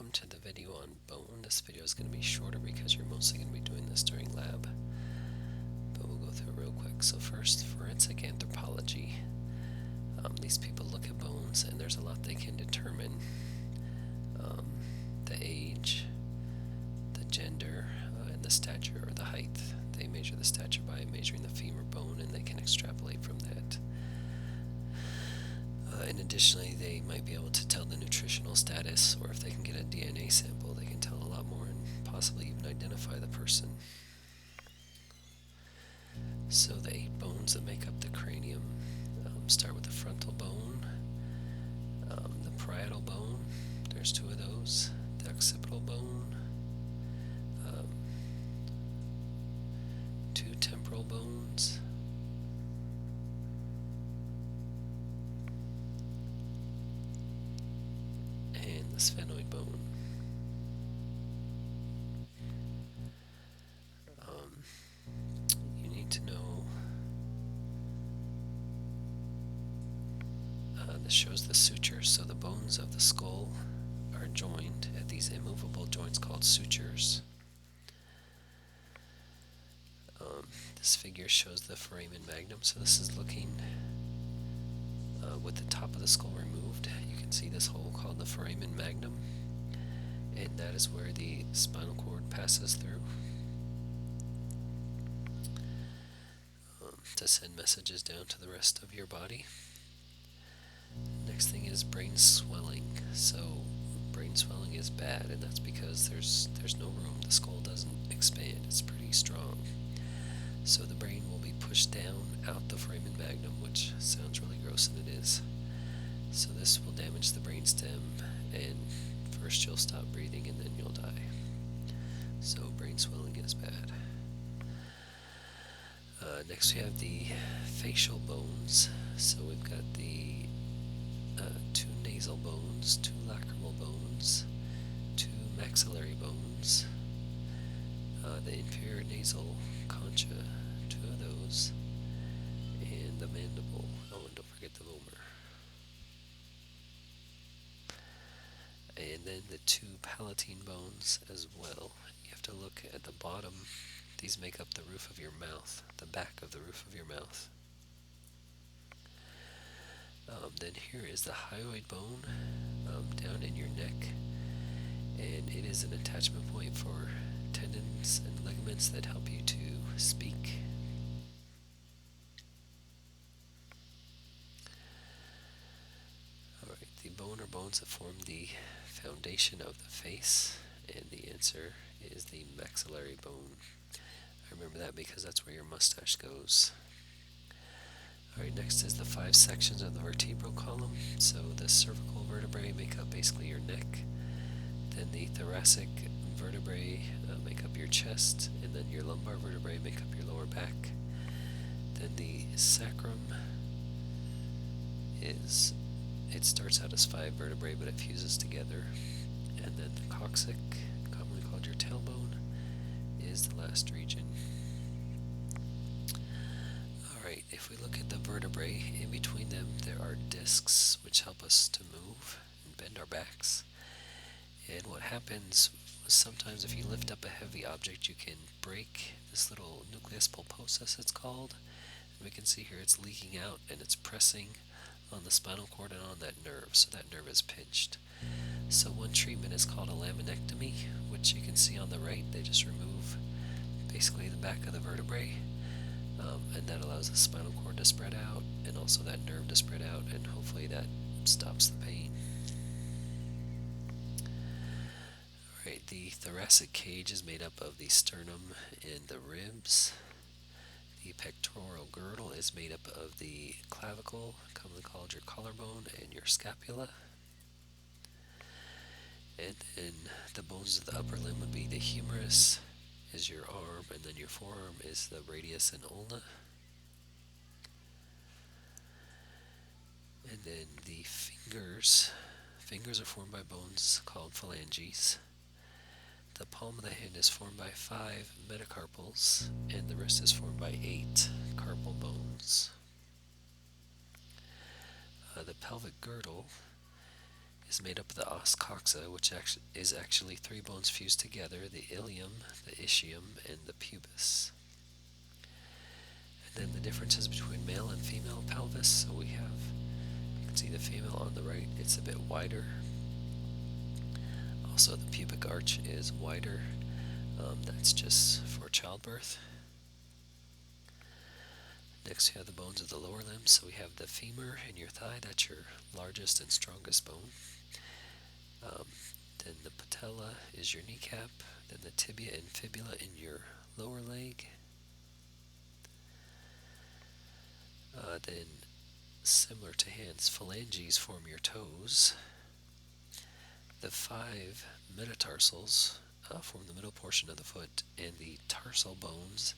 welcome to the video on bone. This video is going to be shorter because you're mostly going to be doing this during lab, but we'll go through it real quick. So first, forensic anthropology. These people look at bones and there's a lot they can determine. The age, the gender, and the stature or the height. They measure the stature by measuring the femur bone and they can extrapolate from that. And additionally, they might be able to tell the nutritional status, or if they can get a DNA sample, they can tell a lot more and possibly even identify the person. So the 8 bones that make up the cranium start with the frontal bone, the parietal bone, there's 2 of those, the occipital bone, 2 temporal bones, and the sphenoid bone. You need to know this shows the sutures, so the bones of the skull are joined at these immovable joints called sutures. This figure shows the foramen magnum, so this is looking with the top of the skull removed. You can see this hole called the foramen magnum, and that is where the spinal cord passes through to send messages down to the rest of your body. Next thing is brain swelling. So brain swelling is bad, and that's because there's no room. The skull doesn't expand. It's pretty strong. So the brain will be pushed down out the foramen magnum, which sounds really gross, and it is. So this will damage the brain stem, and first you'll stop breathing and then you'll die. So brain swelling is bad. Next we have the facial bones. So we've got the 2 nasal bones, 2 lacrimal bones, 2 maxillary bones, the inferior nasal concha, 2 of those, and the mandible. Oh, and don't forget the vomer. And then the 2 palatine bones as well. You have to look at the bottom. These make up the roof of your mouth, the back of the roof of your mouth. Then here is the hyoid bone down in your neck, and it is an attachment point for tendons and ligaments that help you to speak. Alright, the bone or bones that form the foundation of the face, and the answer is the maxillary bone. I remember that because that's where your mustache goes. Alright, next is the 5 sections of the vertebral column. So the cervical vertebrae make up basically your neck. Then the thoracic vertebrae make up your chest. And then your lumbar vertebrae make up your lower back. Then the sacrum it starts out as 5 vertebrae, but it fuses together. And then the coccyx, commonly called your tailbone, is the last region. Alright, if we look at the vertebrae, in between them there are discs which help us to move and bend our backs. And what happens is sometimes if you lift up a heavy object, you can break this little nucleus pulposus, it's called. And we can see here it's leaking out and it's pressing on the spinal cord and on that nerve, so that nerve is pinched. So one treatment is called a laminectomy, which you can see on the right. They just remove basically the back of the vertebrae. And that allows the spinal cord to spread out and also that nerve to spread out, and hopefully that stops the pain. Alright, the thoracic cage is made up of the sternum and the ribs. The pectoral girdle is made up of the clavicle, commonly called your collarbone, and your scapula. And then the bones of the upper limb would be the humerus, is your arm, and then your forearm is the radius and ulna. And then the fingers are formed by bones called phalanges. The palm of the hand is formed by 5 metacarpals, and the wrist is formed by 8 carpal bones. The pelvic girdle is made up of the os coxa, which is actually three bones fused together: the ilium, the ischium, and the pubis. And then the differences between male and female pelvis. So you can see the female on the right, it's a bit wider. Also, the pubic arch is wider. That's just for childbirth. Next, we have the bones of the lower limbs. So we have the femur in your thigh, that's your largest and strongest bone. Um, then the patella is your kneecap. Then the tibia and fibula in your lower leg. Then, similar to hands, phalanges form your toes. The five metatarsals form the middle portion of the foot, and the tarsal bones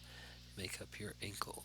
make up your ankle.